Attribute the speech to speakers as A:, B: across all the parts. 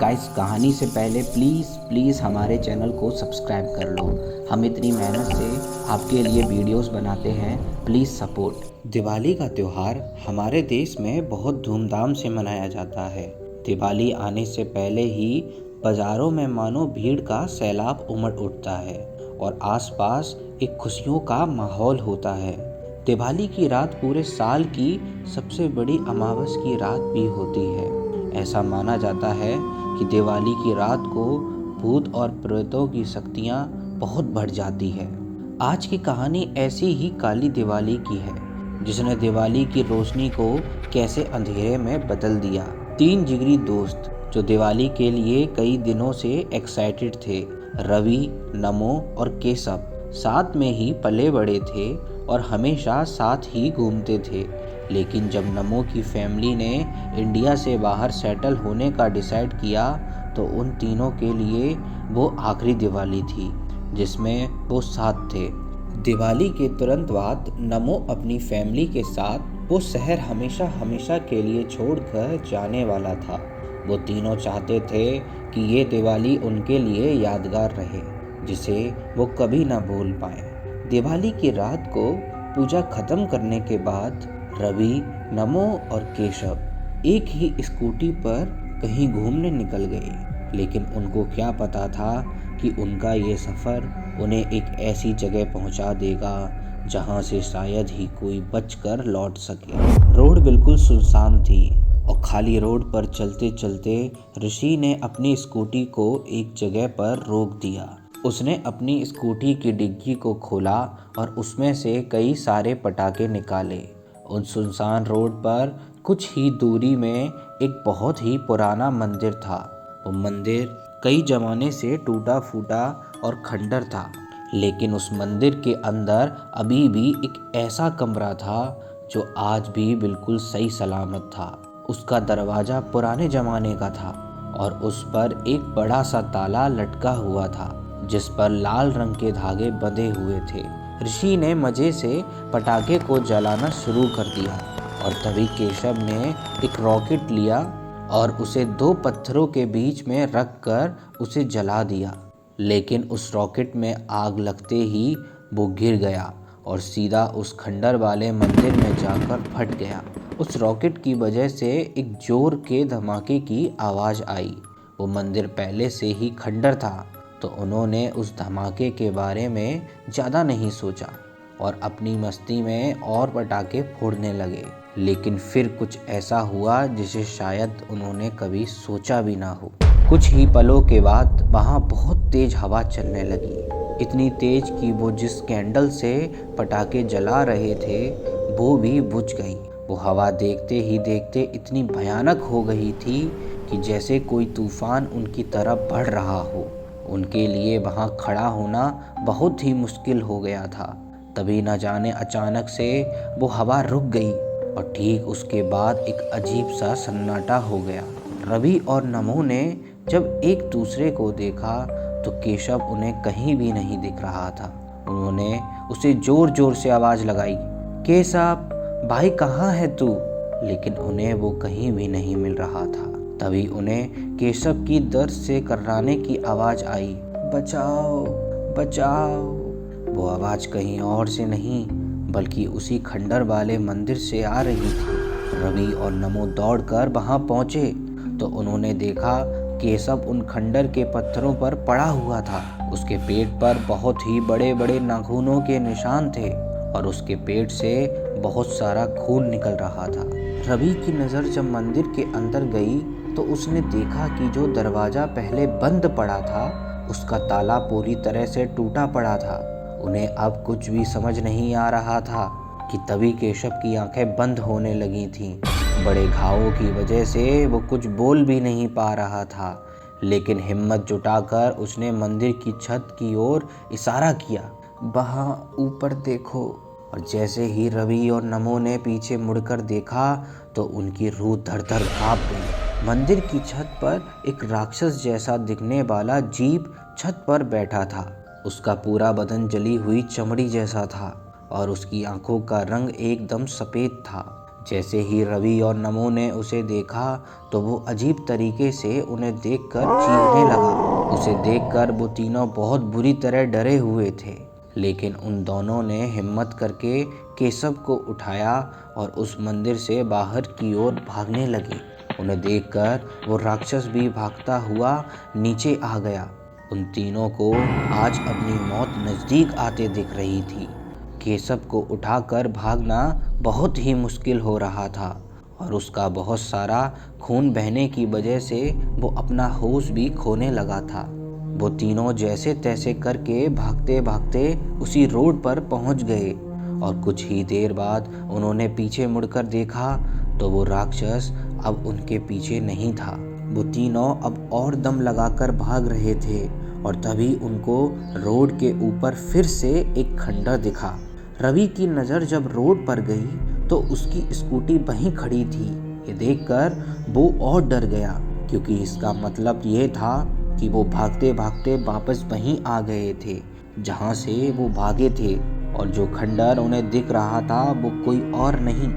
A: Guys कहानी से पहले प्लीज़ हमारे चैनल को सब्सक्राइब कर लो। हम इतनी मेहनत से आपके लिए वीडियोस बनाते हैं, प्लीज़ सपोर्ट। दिवाली का त्यौहार हमारे देश में बहुत धूमधाम से मनाया जाता है। दिवाली आने से पहले ही बाज़ारों में मानो भीड़ का सैलाब उमड़ उठता है और आसपास एक खुशियों का माहौल होता है। दिवाली की रात पूरे साल की सबसे बड़ी अमावस की रात भी होती है। ऐसा माना जाता है कि दिवाली की रात को भूत और प्रेतों की शक्तियाँ बहुत बढ़ जाती है। आज की कहानी ऐसी ही काली दिवाली की है, जिसने दिवाली की रोशनी को कैसे अंधेरे में बदल दिया। 3 जिगरी दोस्त जो दिवाली के लिए कई दिनों से एक्साइटेड थे, रवि, नमो और केशव साथ में ही पले बड़े थे और हमेशा साथ ही घूमते थे। लेकिन जब नमो की फैमिली ने इंडिया से बाहर सेटल होने का डिसाइड किया तो उन तीनों के लिए वो आखिरी दिवाली थी जिसमें वो साथ थे। दिवाली के तुरंत बाद नमो अपनी फैमिली के साथ वो शहर हमेशा हमेशा के लिए छोड़कर जाने वाला था। वो तीनों चाहते थे कि ये दिवाली उनके लिए यादगार रहे, जिसे वो कभी ना भूल पाए। दिवाली की रात को पूजा खत्म करने के बाद रवि, नमो और केशव एक ही स्कूटी पर कहीं घूमने निकल गए। लेकिन उनको क्या पता था कि उनका ये सफ़र उन्हें एक ऐसी जगह पहुंचा देगा जहां से शायद ही कोई बचकर लौट सके। रोड बिल्कुल सुनसान थी और खाली रोड पर चलते चलते ऋषि ने अपनी स्कूटी को एक जगह पर रोक दिया। उसने अपनी स्कूटी की डिग्गी को खोला और उसमें से कई सारे पटाखे निकाले। उन सुनसान रोड पर कुछ ही दूरी में एक बहुत ही पुराना मंदिर था। वो मंदिर कई ज़माने से टूटा फूटा और खंडर था, लेकिन उस मंदिर के अंदर अभी भी एक ऐसा कमरा था जो आज भी बिल्कुल सही सलामत था। उसका दरवाज़ा पुराने ज़माने का था और उस पर एक बड़ा सा ताला लटका हुआ था, जिस पर लाल रंग के धागे बंधे हुए थे। ऋषि ने मज़े से पटाखे को जलाना शुरू कर दिया और तभी केशव ने एक रॉकेट लिया और उसे 2 पत्थरों के बीच में रखकर उसे जला दिया। लेकिन उस रॉकेट में आग लगते ही वो गिर गया और सीधा उस खंडर वाले मंदिर में जाकर फट गया। उस रॉकेट की वजह से एक जोर के धमाके की आवाज़ आई। वो मंदिर पहले से ही खंडर था, तो उन्होंने उस धमाके के बारे में ज़्यादा नहीं सोचा और अपनी मस्ती में और पटाखे फोड़ने लगे। लेकिन फिर कुछ ऐसा हुआ जिसे शायद उन्होंने कभी सोचा भी ना हो। कुछ ही पलों के बाद वहाँ बहुत तेज हवा चलने लगी, इतनी तेज कि वो जिस कैंडल से पटाखे जला रहे थे वो भी बुझ गई। वो हवा देखते ही देखते इतनी भयानक हो गई थी कि जैसे कोई तूफान उनकी तरफ बढ़ रहा हो। उनके लिए वहाँ खड़ा होना बहुत ही मुश्किल हो गया था। तभी न जाने अचानक से वो हवा रुक गई और ठीक उसके बाद एक अजीब सा सन्नाटा हो गया। रवि और नमो ने जब एक दूसरे को देखा तो केशव उन्हें कहीं भी नहीं दिख रहा था। उन्होंने उसे जोर जोर से आवाज़ लगाई, केशव भाई कहाँ है तू? लेकिन उन्हें वो कहीं भी नहीं मिल रहा था। तभी उन्हें केशव की दर्द से कर्राने की आवाज़ आई, बचाओ बचाओ। वो आवाज़ कहीं और से नहीं बल्कि उसी खंडर वाले मंदिर से आ रही थी। रवि और नमो दौड़कर वहां पहुंचे तो उन्होंने देखा केशव उन खंडर के पत्थरों पर पड़ा हुआ था। उसके पेट पर बहुत ही बड़े बड़े नाखूनों के निशान थे और उसके पेट से बहुत सारा खून निकल रहा था। रवि की नज़र जब मंदिर के अंदर गई तो उसने देखा कि जो दरवाज़ा पहले बंद पड़ा था उसका ताला पूरी तरह से टूटा पड़ा था। उन्हें अब कुछ भी समझ नहीं आ रहा था कि तभी केशव की आंखें बंद होने लगी थीं। बड़े घावों की वजह से वो कुछ बोल भी नहीं पा रहा था, लेकिन हिम्मत जुटाकर उसने मंदिर की छत की ओर इशारा किया, वहाँ ऊपर देखो। और जैसे ही रवि और नमो ने पीछे मुड़कर देखा तो उनकी रूह धड़ धड़ काँप गई। मंदिर की छत पर एक राक्षस जैसा दिखने वाला जीव छत पर बैठा था। उसका पूरा बदन जली हुई चमड़ी जैसा था और उसकी आंखों का रंग एकदम सफ़ेद था। जैसे ही रवि और नमो ने उसे देखा तो वो अजीब तरीके से उन्हें देखकर चीखने लगा। उसे देखकर वो तीनों बहुत बुरी तरह डरे हुए थे, लेकिन उन दोनों ने हिम्मत करके केशव को उठाया और उस मंदिर से बाहर की ओर भागने लगे। उन्हें देखकर वो राक्षस भी भागता हुआ नीचे आ गया। उन तीनों को आज अपनी मौत नज़दीक आते दिख रही थी। केशव को उठाकर भागना बहुत ही मुश्किल हो रहा था और उसका बहुत सारा खून बहने की वजह से वो अपना होश भी खोने लगा था। वो तीनों जैसे तैसे करके भागते भागते उसी रोड पर पहुंच गए और कुछ ही देर बाद उन्होंने पीछे मुड़कर देखा तो वो राक्षस अब उनके पीछे नहीं था। वो तीनों अब और दम लगाकर भाग रहे थे और तभी उनको रोड के ऊपर फिर से एक खंडर दिखा। रवि की नज़र जब रोड पर गई तो उसकी स्कूटी वहीं खड़ी थी। ये देखकर वो और डर गया, क्योंकि इसका मतलब ये था कि वो भागते भागते वापस वहीं आ गए थे जहाँ से वो भागे थे, और जो खंडर उन्हें दिख रहा था वो कोई और नहीं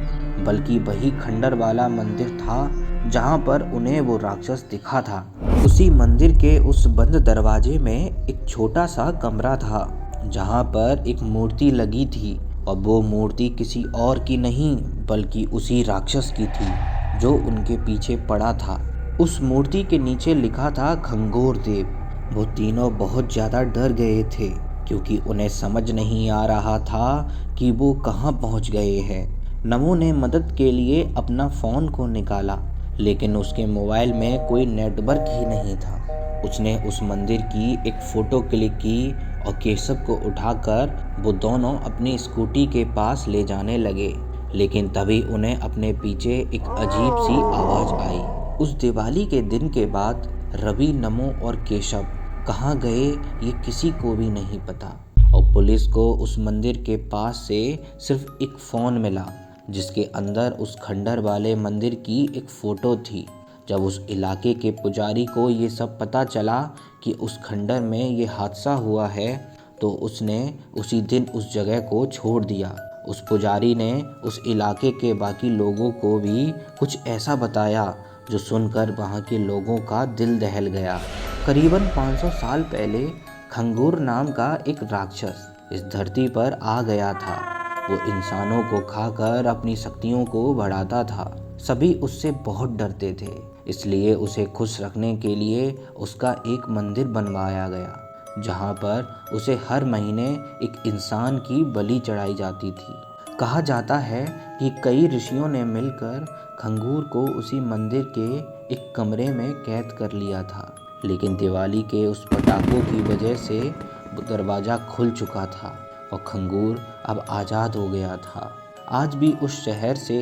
A: बल्कि वही खंडर वाला मंदिर था जहाँ पर उन्हें वो राक्षस दिखा था। उसी मंदिर के उस बंद दरवाजे में एक छोटा सा कमरा था जहाँ पर एक मूर्ति लगी थी, और वो मूर्ति किसी और की नहीं बल्कि उसी राक्षस की थी जो उनके पीछे पड़ा था। उस मूर्ति के नीचे लिखा था खंगोर देव। वो तीनों बहुत ज़्यादा डर गए थे, क्योंकि उन्हें समझ नहीं आ रहा था कि वो कहाँ पहुँच गए हैं। नमो ने मदद के लिए अपना फ़ोन को निकाला, लेकिन उसके मोबाइल में कोई नेटवर्क ही नहीं था। उसने उस मंदिर की एक फ़ोटो क्लिक की और केशव को उठाकर वो दोनों अपनी स्कूटी के पास ले जाने लगे, लेकिन तभी उन्हें अपने पीछे एक अजीब सी आवाज़ आई। उस दिवाली के दिन के बाद रवि, नमो और केशव कहाँ गए ये किसी को भी नहीं पता, और पुलिस को उस मंदिर के पास से सिर्फ एक फ़ोन मिला जिसके अंदर उस खंडर वाले मंदिर की एक फ़ोटो थी। जब उस इलाके के पुजारी को ये सब पता चला कि उस खंडर में ये हादसा हुआ है तो उसने उसी दिन उस जगह को छोड़ दिया। उस पुजारी ने उस इलाके के बाकी लोगों को भी कुछ ऐसा बताया जो सुनकर वहाँ के लोगों का दिल दहल गया। करीबन 500 साल पहले खंगूर नाम का एक राक्षस इस धरती पर आ गया था। वो इंसानों को खाकर अपनी शक्तियों को बढ़ाता था। सभी उससे बहुत डरते थे, इसलिए उसे खुश रखने के लिए उसका एक मंदिर बनवाया गया जहाँ पर उसे हर महीने एक इंसान की बलि चढ़ाई जाती थी। कहा जाता है कि कई ऋषियों ने मिलकर खंगूर को उसी मंदिर के एक कमरे में कैद कर लिया था, लेकिन दिवाली के उस पटाखों की वजह से वो दरवाज़ा खुल चुका था और खंगूर अब आज़ाद हो गया था। आज भी उस शहर से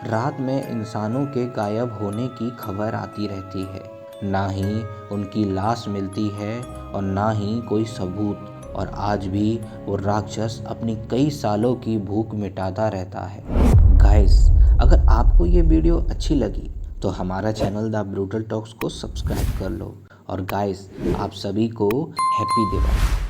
A: रात में इंसानों के गायब होने की खबर आती रहती है। ना ही उनकी लाश मिलती है और ना ही कोई सबूत, और आज भी वो राक्षस अपनी कई सालों की भूख मिटाता रहता है। गाइस, अगर आपको ये वीडियो अच्छी लगी तो हमारा चैनल द ब्रूटल टॉक्स को सब्सक्राइब कर लो। और गाइस, आप सभी को हैप्पी दिवाली।